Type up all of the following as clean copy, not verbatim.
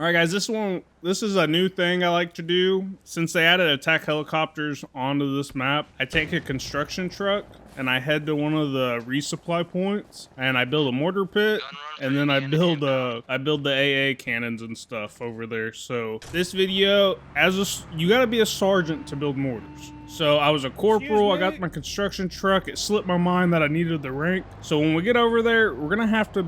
All right, guys, this is a new thing I like to do. Since they added attack helicopters onto this map, I take a construction truck and I head to one of the resupply points and I build a mortar pit, and then I build the AA cannons and stuff over there. So this video, you gotta be a sergeant to build mortars. So I was a corporal, I got my construction truck, it slipped my mind that I needed the rank. So when we get over there, we're gonna have to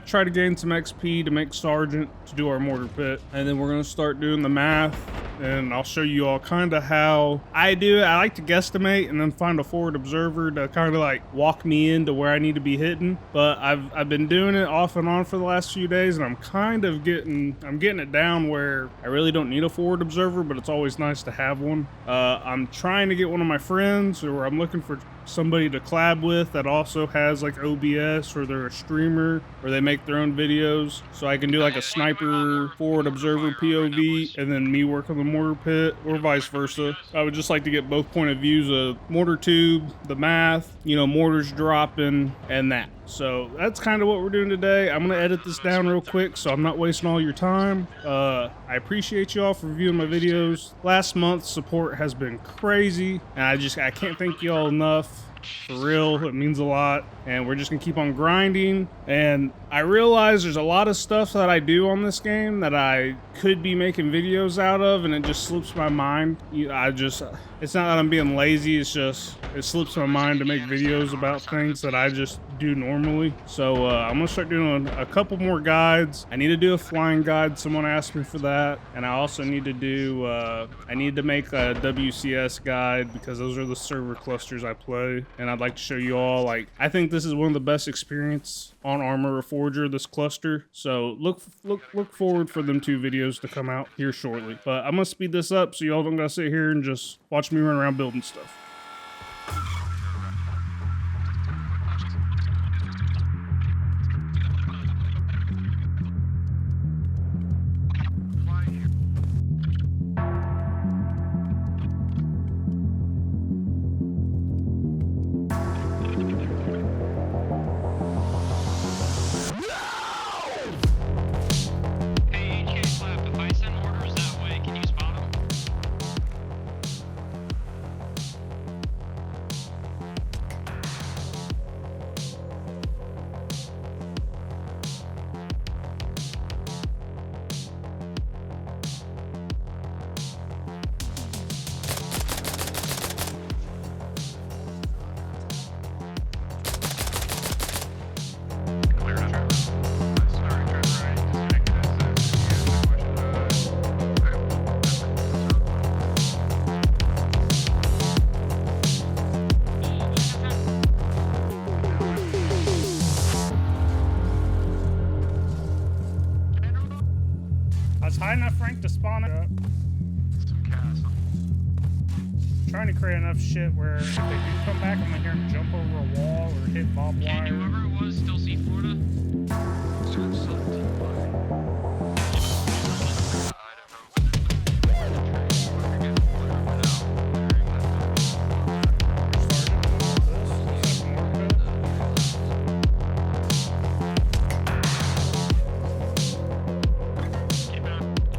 try to gain some XP to make sergeant to do our mortar pit. And then we're gonna start doing the math, and I'll show you all kind of how I do it. I like to guesstimate and then find a forward observer to kind of like walk me into where I need to be hitting. But I've been doing it off and on for the last few days, and I'm kind of getting it down where I really don't need a forward observer, but it's always nice to have one. I'm trying to get one of my friends, or I'm looking for somebody to collab with that also has like OBS, or they're a streamer, or they make their own videos, so I can do like a sniper forward observer POV and then me work on the mortar pit, or vice versa. I would just like to get both point of views of mortar tube, the math, you know, mortars dropping, and that. So that's kind of what we're doing today. I'm gonna edit this down real quick so I'm not wasting all your time. I appreciate y'all for viewing my videos. Last month's support has been crazy, and I can't thank y'all enough. For real, it means a lot, and we're just gonna keep on grinding. And I realize there's a lot of stuff that I do on this game that I could be making videos out of, and it just slips my mind. It's not that I'm being lazy, it's just it slips my mind to make videos about things that I just do normally. So I'm gonna start doing a couple more guides. I need to do a flying guide, someone asked me for that, and I also need to do I need to make a W.C.S guide, because those are the server clusters I play, and I'd like to show you all, like, I think this is one of the best experience on Armor Reforger, this cluster. So look forward for them 2 videos to come out here shortly. But I'm gonna speed this up so y'all don't gotta sit here and just watch me run around building stuff. It's high enough rank to spawn it up. Trying to create enough shit where if they do come back, I'm gonna hear them jump over a wall or hit barbed wire. Can whoever it was still see Florida?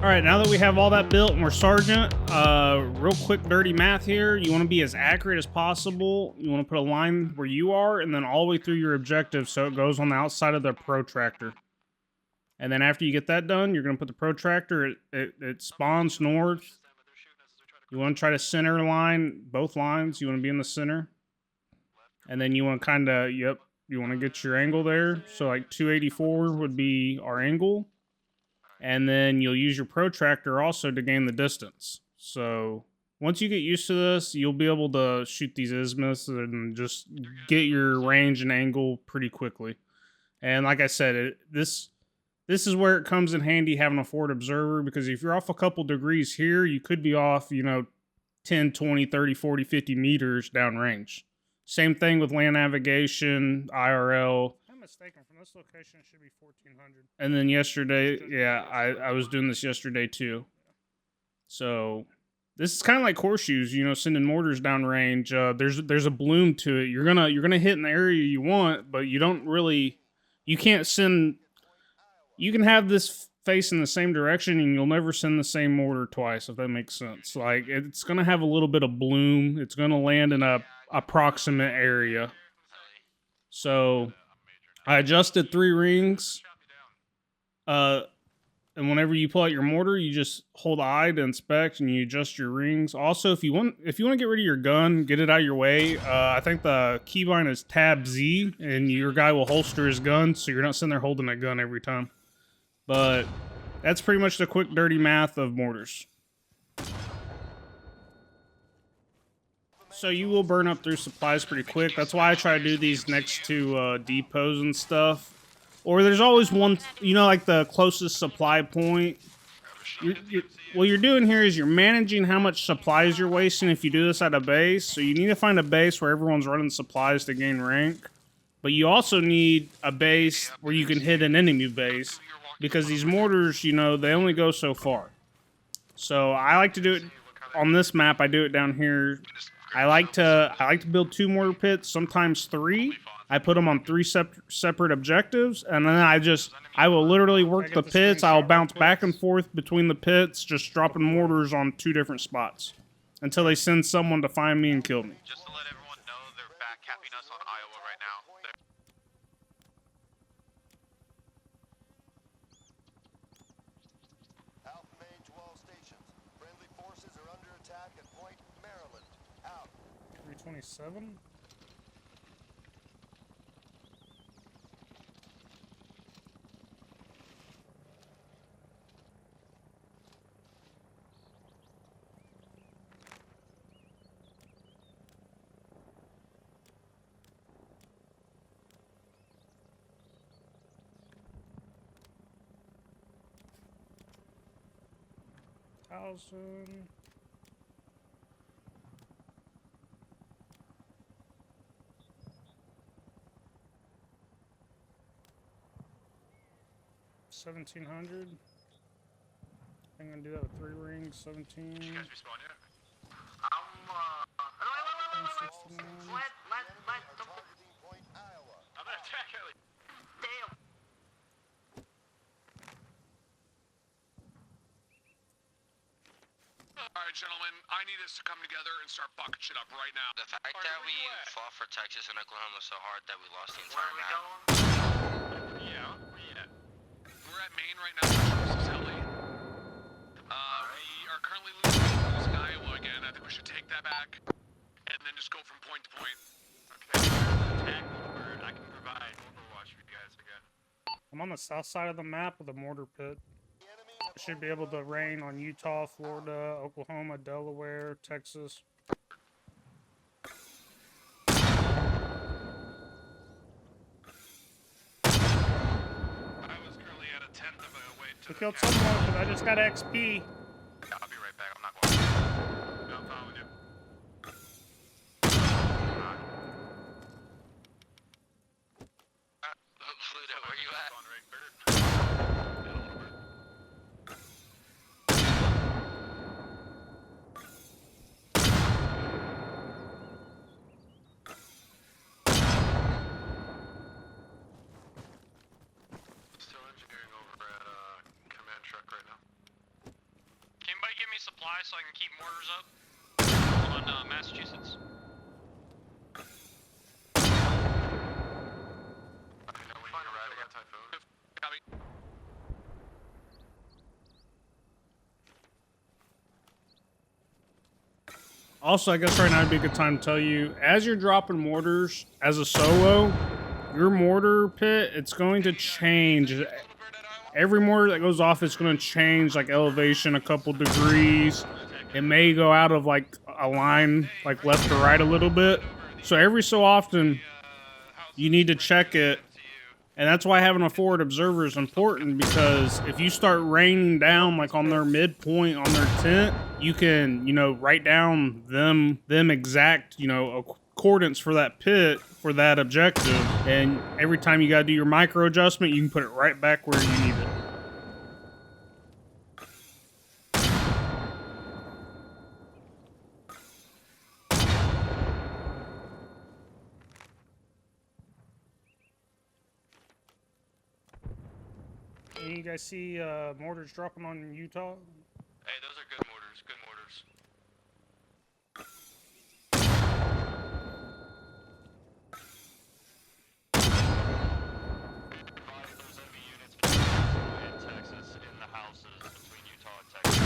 All right, now that we have all that built and we're sergeant, real quick dirty math here. You want to be as accurate as possible. You want to put a line where you are and then all the way through your objective so it goes on the outside of the protractor. And then after you get that done, you're going to put the protractor, it spawns north. You want to try to center line both lines. You want to be in the center. And then you want to kind of, you want to get your angle there. So like 284 would be our angle. And then you'll use your protractor also to gain the distance. So once you get used to this, you'll be able to shoot these isthmus and just get your range and angle pretty quickly. And like I said, this is where it comes in handy having a forward observer, because if you're off a couple degrees here, you could be off, 10, 20, 30, 40, 50 meters downrange. Same thing with land navigation, IRL. Mistaken, from this location it should be 1400. And then yesterday, yeah, I was doing this yesterday too. So this is kind of like horseshoes, sending mortars downrange. There's a bloom to it. You're gonna hit in the area you want, but you can't send. You can have this face in the same direction, and you'll never send the same mortar twice, if that makes sense. Like, it's going to have a little bit of bloom. It's going to land in a approximate area. So I adjusted 3 rings. And whenever you pull out your mortar, you just hold I to inspect, and you adjust your rings. Also, if you want to get rid of your gun, get it out of your way. I think the keybind is Tab Z, and your guy will holster his gun, so you're not sitting there holding a gun every time. But that's pretty much the quick, dirty math of mortars. So you will burn up through supplies pretty quick. That's why I try to do these next to depots and stuff. Or there's always one, you know, like the closest supply point. What you're doing here is you're managing how much supplies you're wasting if you do this at a base. So you need to find a base where everyone's running supplies to gain rank. But you also need a base where you can hit an enemy base. Because these mortars, you know, they only go so far. So I like to do it on this map. I do it down here. I like to build 2 mortar pits, sometimes 3. I put them on 3 separate objectives, and then I will literally work the pits. I'll bounce back and forth between the pits, just dropping mortars on 2 different spots until they send someone to find me and kill me. Just to let everyone know, they're back capping us on Iowa right now. Alpha Mage to all stations. Friendly forces are under attack at Point Maryland. Out. 327. Thousand. $1,700. I'm gonna do that with 3 rings. 17. Did you guys respawn yet? Targeting Point Iowa. I'm gonna attack Ellie. Damn. Alright, gentlemen, I need us to come together and start fucking shit up right now. The fact Alright, that where we you at? fought for Texas and Oklahoma so hard that we lost the Where entire are we map. going? Yeah, where you at? We're at Maine right now. This is Ellie. We are currently losing Iowa again. I think we should take that back and then just go from point to point. Okay. Attack over. I can provide overwatch for you guys again. I'm on the south side of the map with a mortar pit. The enemy I should be able to rain on Utah, Florida, Oklahoma, Delaware, Texas. I was currently at a 10th of a way to We the killed cap. someone because I just got XP. Yeah, I'll be right back. I'm not going. No, I'm following you. Pluto, where you at? On right, Bird. Still engineering over at command truck right now. Can anybody give me supplies so I can keep mortars up on Massachusetts? I know when you're riding a typhoon. Copy. Also, I guess right now would be a good time to tell you, as you're dropping mortars as a solo, your mortar pit, it's going to change. Every mortar that goes off is going to change, like, elevation a couple degrees. It may go out of, like, a line, like, left to right a little bit. So every so often, you need to check it. And that's why having a forward observer is important, because if you start raining down, like, on their midpoint on their tent, you can, you know, write down them exact, you know, coordinates for that pit, for that objective. And every time you got to do your micro adjustment, you can put it right back where you need it. you guys see mortars dropping on Utah? Hey, those are good mortars. Good mortars. There's enemy units between Utah and Texas in the houses between Utah and Texas.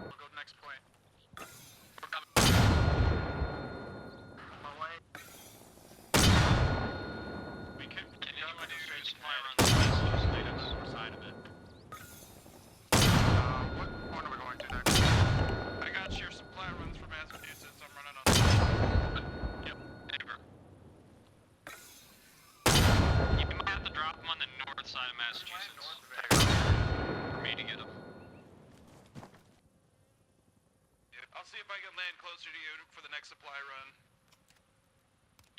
We'll go next point. We're coming. We can anyone do your supply runs west of us, lead us north side of it. What point are we going to next? I got your supply runs from Massachusetts. I'm running on. Yep, neighbor. You might have to drop them on the north side of Massachusetts. For me to get them. I'll see if I can land closer to you for the next supply run.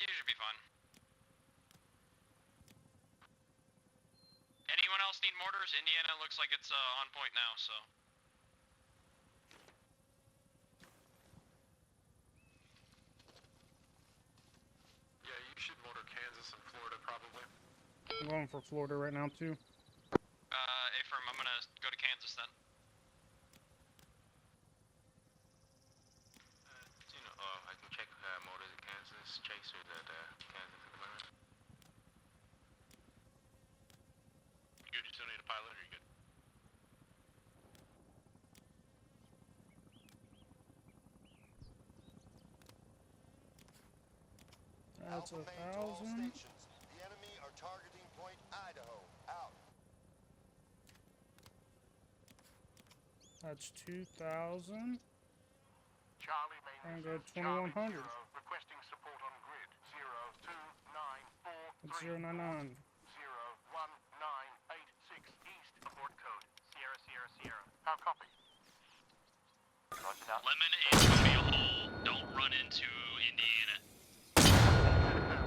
You should be fine. Anyone else need mortars? Indiana looks like it's on point now, so. Yeah, you should mortar Kansas and Florida probably. I'm going for Florida right now too. A-firm, I'm gonna go to Kansas then. You know, I can check motors in Kansas, chasers at Kansas at the moment. You good? You still need a pilot, or you good? That's Alpha main to all 1,000. stations. The enemy are targeting Point Idaho. Out. That's 2,000. Charlie And main go 2,100. requesting support on grid 0294 That's 099. 01986 east abort code Sierra Sierra Sierra. How copy? Lemon is gonna be a hole. Don't run into Indiana.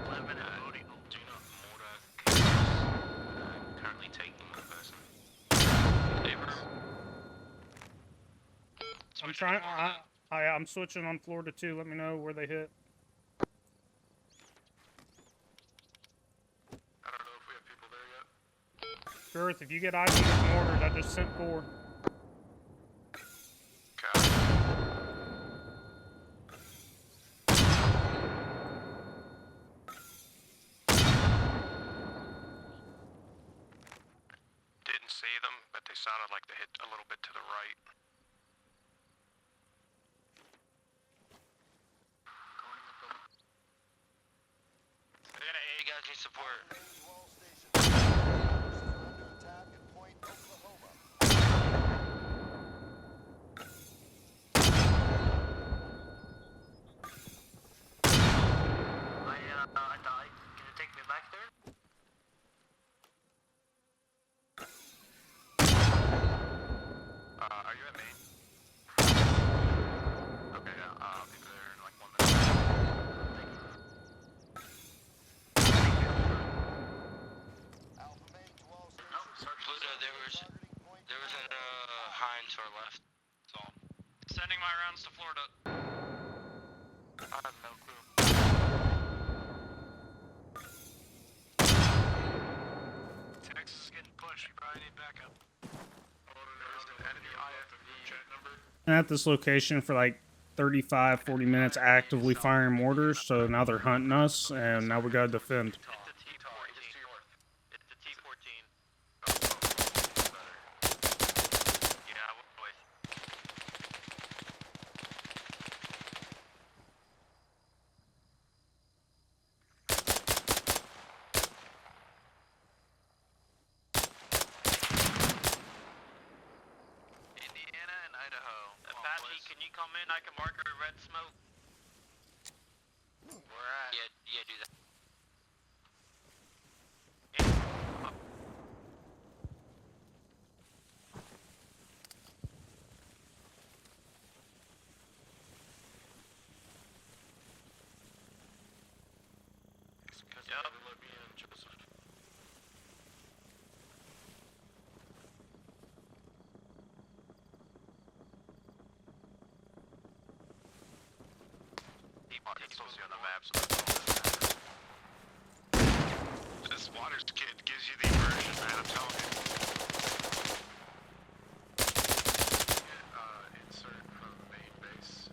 Lemon do not mortar Kansas. Currently taking one person. A-firm. I'm trying. I'm switching on Florida too. Let me know where they hit. I don't know if we have people there yet. Girth, if you get eyes on these mortars, I just sent 4. Okay. Didn't see them, but they sounded like they hit a little bit to the right. Hey, you guys need support. Main to all stations. Forces are under attack at Point Oklahoma. I died. Can you take me back there? Are you at Maine? Okay, yeah, I'll be there in like 1 minute. Alpha main to all stations. Pluto, there was Targeting Point an Idaho. hind to our left. That's all. Sending my rounds to Florida. I have no clue. Texas is getting pushed. You probably need backup. There's an enemy IFV chat number. And at this location for like 35, 40 minutes actively firing mortars, so now they're hunting us, and now we gotta defend. It's the T-14. It's the T-14. Yeah, boys. Indiana and Idaho. Apache, can you come in? I can mark her red smoke. Where at? Yeah, do that. Yep. And Joseph. It's supposed to be on the map, so that's all. spotters kit gives you the immersion, man, I'm telling you. Insert from main base.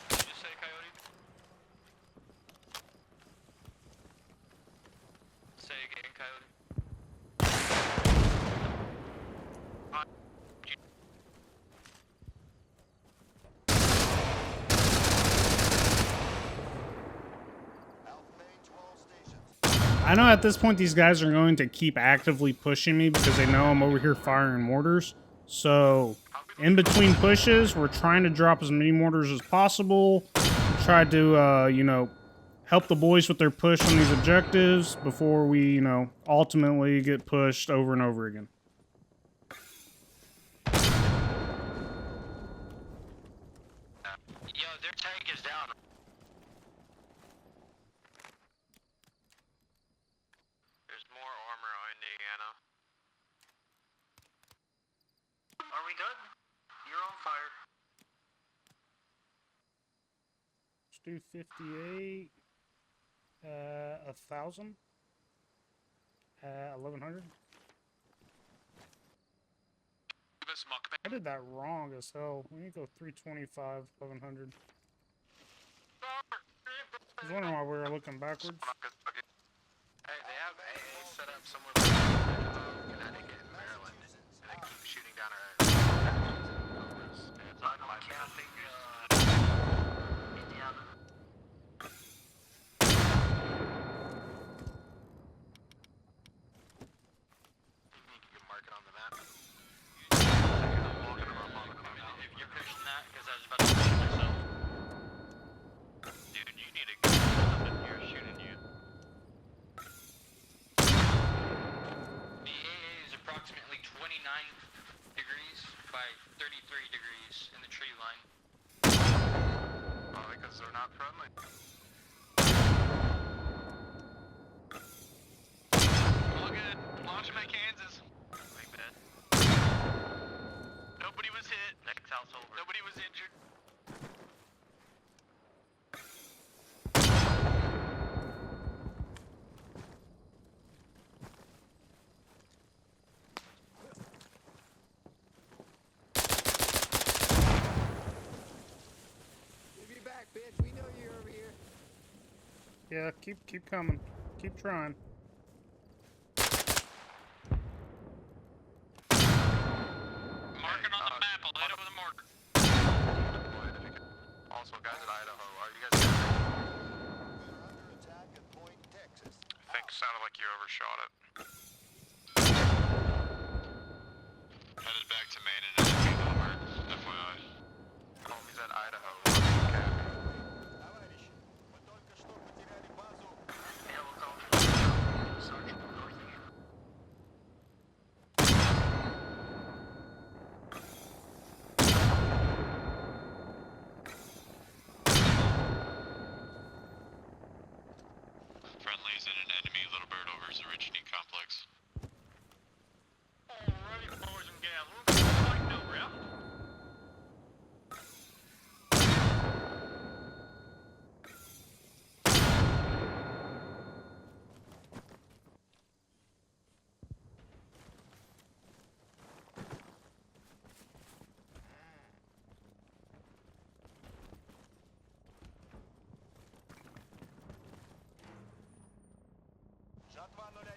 Did you say Coyote? Say again, Coyote. Alpha main to all stations. I know at this point these guys are going to keep actively pushing me because they know I'm over here firing mortars. So in between pushes, we're trying to drop as many mortars as possible. Try to, you know, help the boys with their push on these objectives before we, you know, ultimately get pushed over and over again. Yo, their tank is down. There's more armor on Indiana. Are we good? You're on fire. Let's do 58. 1,000. 1,100. This muck, man. I did that wrong as hell. We need to go 325, 1,100. I was wondering why we were looking backwards. Hey, they have AA set up somewhere between Connecticut and Maryland, and they keep shooting down our actions. It's on my Camping, Indiana. You can mark it on the map. Walking them up on the corner. If you're pushing that, because I was about to push myself. Dude, you need to go something here shooting you. The AA is approximately 29 degrees by 33 degrees in the tree line. Probably because they're not friendly. All good. Launching my Kansas. Like that. Nobody was hit. Next house over. Nobody was injured. We'll be back, bitch. We know you're over here. Yeah, keep coming. Keep trying. Marking on the map, I'll hit it with a mortar. Deployed if you could. Also, guys at Idaho, are you guys? We are under attack at Point, Texas. I think sounded like you overshot it. Headed back to Maine and enemy over. FYI. Homies at Idaho. Okay. Товарищи, мы только что потеряли базу. Yeah, we'll call Sergeant North again. Friendlies and an enemy little bird over Zorichny complex. Alrighty, boys and gals, we're going to fight no route. Жатва 01.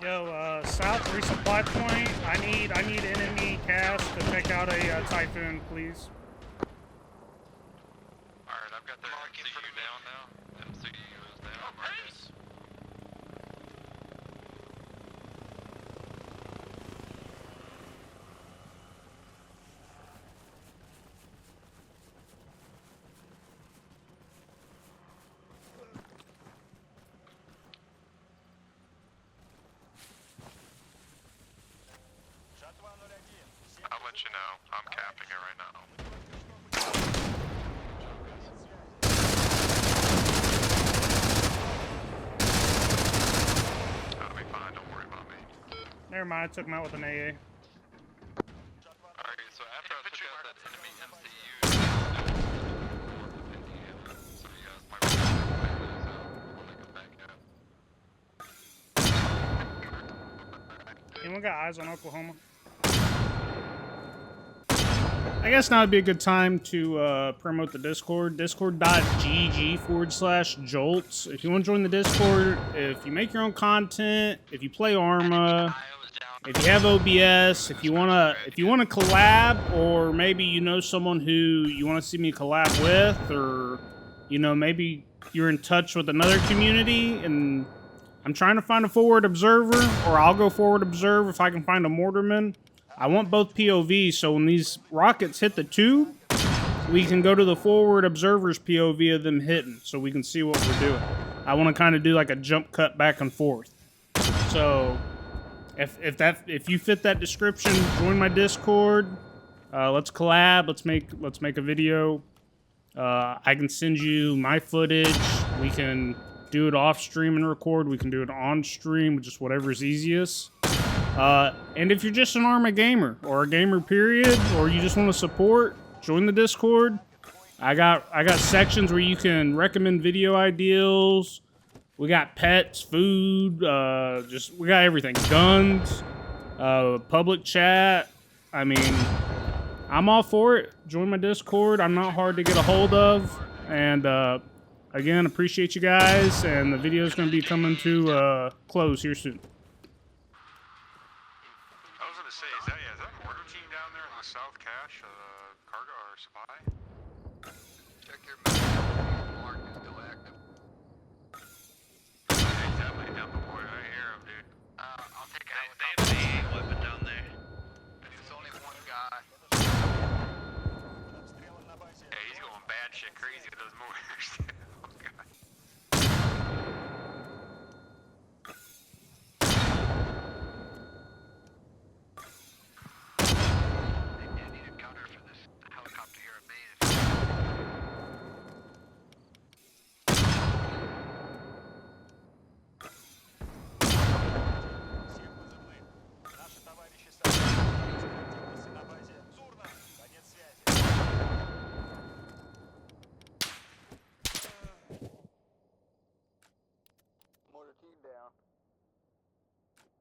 Yo, south resupply point. I need enemy cast to take out a typhoon, please. Alright, I've got their MCU down now. MCU is down. Marcus. let you know. I'm capping it right now. I'll be fine, don't worry about me. Never mind, I took him out with an AA. Alright, so after I took out that enemy MCU, so you guys might want to before they come back out. Anyone got eyes on Oklahoma? I guess now would be a good time to promote the Discord. Discord.gg/JOLTZ. If you want to join the Discord, if you make your own content, if you play Arma, if you have OBS, if you wanna collab, or maybe you know someone who you want to see me collab with, or you know maybe you're in touch with another community, and I'm trying to find a forward observer, or I'll go forward observe if I can find a mortarman. I want both POVs, so when these rockets hit the tube, we can go to the forward observer's POV of them hitting, so we can see what we're doing. I want to kind of do like a jump cut back and forth. So if you fit that description, join my Discord. Let's collab. Let's make a video. I can send you my footage. We can do it off stream and record. We can do it on stream, just whatever's easiest. And if you're just an Arma gamer or a gamer period, or you just want to support, join the Discord. I got sections where you can recommend video ideals. We got pets, food, we got everything. Guns, public chat. I mean, I'm all for it. Join my Discord. I'm not hard to get a hold of. And again, appreciate you guys. And the video is going to be coming to close here soon. I was gonna say, is that Mortar team down there in the South Cache, cargo or supply? Check your map.